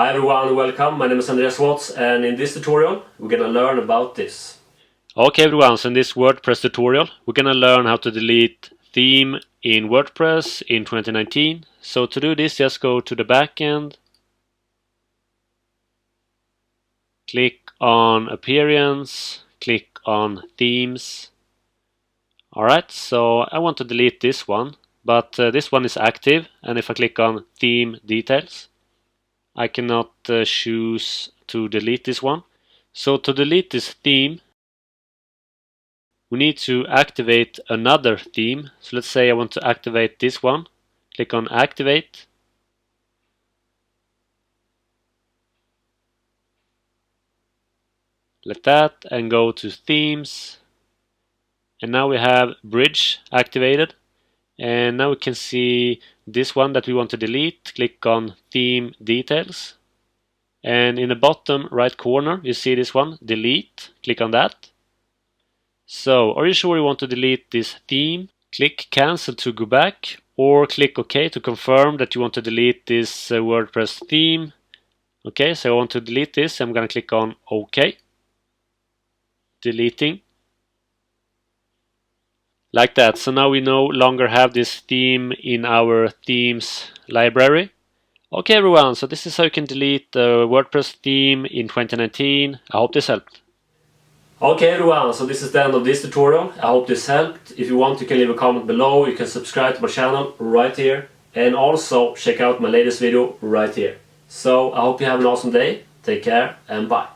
Hi everyone, welcome. My name is Andreas Waatz, and in this tutorial we're gonna learn about this. Okay everyone, so in this WordPress tutorial we're gonna learn how to delete theme in WordPress in 2019. So to do this, just go to the backend, click on Appearance, click on Themes. Alright, so I want to delete this one, but this one is active, and if I click on Theme Details, I cannot choose to delete this one. So to delete this theme, we need to activate another theme. So let's say I want to activate this one. Click on Activate. Like that, and go to Themes. And now we have Bridge activated. And now we can see this one that we want to delete. Click on Theme Details. And in the bottom right corner, you see this one, Delete. Click on that. So, are you sure you want to delete this theme? Click Cancel to go back, or click OK to confirm that you want to delete this WordPress theme. Okay, so I want to delete this. I'm going to click on OK. Deleting. Like that. So now we no longer have this theme in our themes library. Okay everyone, so this is how you can delete the WordPress theme in 2019. I hope this helped. Okay everyone, so this is the end of this tutorial. I hope this helped. If you want, you can leave a comment below. You can subscribe to my channel right here. And also check out my latest video right here. So I hope you have an awesome day. Take care and bye.